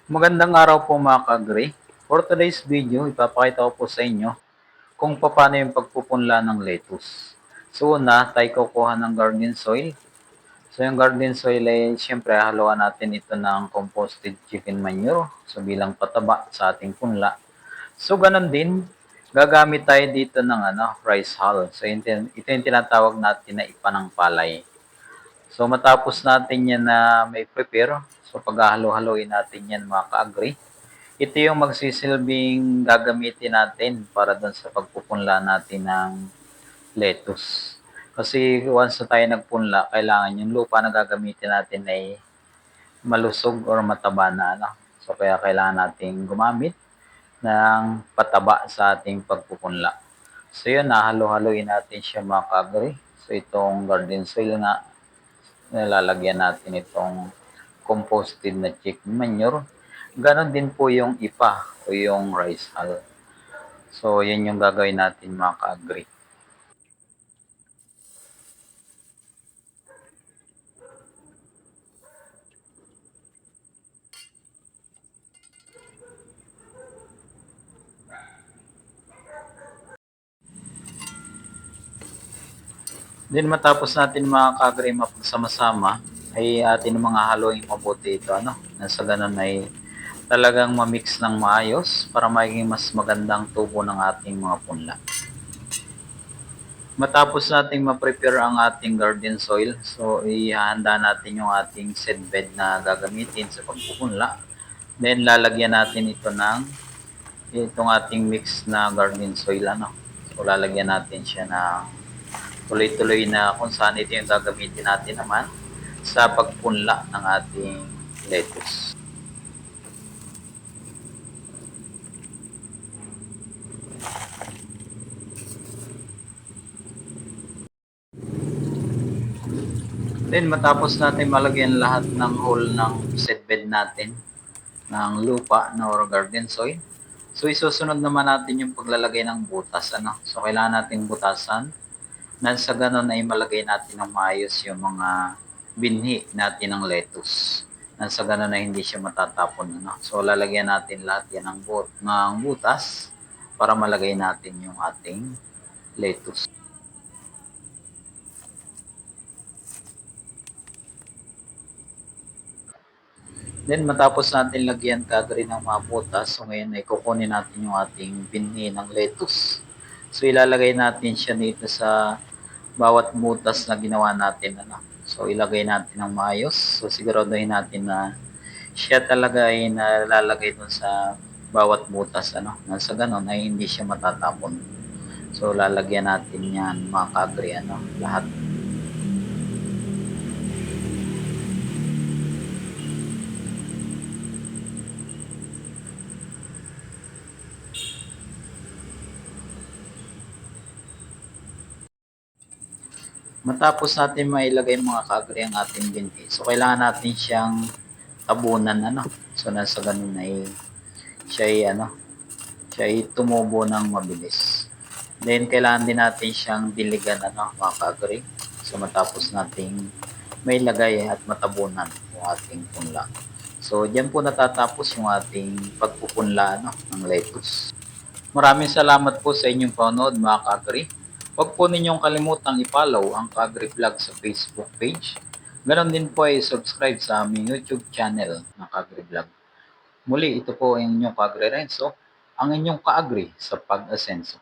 Magandang araw po mga ka-agree. For today's video, ipapakita ko po sa inyo kung paano yung pagpupunla ng lettuce. So una, tayo kukuha ng garden soil. So yung garden soil ay siyempre haluan natin ito ng composted chicken manure. So bilang pataba sa ating punla. So ganun din, gagamit tayo dito ng rice hull. So ito yung tinatawag natin na ipa ng palay. So matapos natin yan na may prepare, so paghahalo-haloin natin yan mga ka-agree. Ito yung magsisilbing gagamitin natin para doon sa pagpupunla natin ng lettuce. Kasi once na tayo nagpunla, kailangan yung lupa na gagamitin natin ay malusog or mataba na. So kaya kailangan natin gumamit ng pataba sa ating pagpupunla. So yun, nahalo-haloin natin siya mga kagri. So itong garden soil nga, nilalagyan natin itong composted na chicken manure. Ganon din po yung ipa o yung rice hull. So, yan yung gagawin natin mga ka-agree. Then matapos natin mga ka-agree mapagsama-sama, ay atin mga haluin mabuti ito. Nasa ganun ay talagang mamix ng maayos para maging mas magandang tubo ng ating mga punla. Matapos nating ma-prepare ang ating garden soil, so ihahanda natin yung ating seedbed na gagamitin sa pagpupunla. Then lalagyan natin ito ng itong ating mix na garden soil. So lalagyan natin siya ng tuloy-tuloy na kung saan ito yung gagamitin natin naman sa pagpunla ng ating lettuce. Then matapos natin malagyan lahat ng hole ng seedbed natin ng lupa or garden soil. So isusunod naman natin yung paglalagay ng butas. So kailangan nating butasan na sa ganun ay malagay natin ng maayos yung mga binhi natin ng lettuce. Na sa ganun ay hindi siya matatapon. So lalagyan natin lahat yan ng butas para malagay natin yung ating lettuce. Then matapos natin lagyan kagad ng mga butas, so ngayon ay kukunin natin yung ating binhi ng lettuce. So ilalagay natin siya dito sa bawat butas na ginawa natin. So ilagay natin ng maayos. So siguraduhin natin na siya talaga ay nalalagay dun sa bawat butas. Na sa ganun ay hindi siya matatapon. So lalagyan natin yan mga kagri, lahat. Matapos natin mailagay mga kagri ang ating binhi, so kailangan natin siyang tabunan. So nasa ganun ay siya ay siya ay tumubo ng mabilis. Then kailangan din natin siyang diligan mga kagri. So matapos nating may lagay at matabunan yung ating punla. So diyan po natatapos yung ating pagpupunla ng lettuce. Maraming salamat po sa inyong panonood mga ka-agri. Huwag po ninyong kalimutang i-follow ang ka-agri vlog sa Facebook page. Ganon din po ay subscribe sa aming YouTube channel ng ka-agri vlog. Muli, ito po ang inyong ka-agri Renzo, ang inyong ka-agri sa pag-asenso.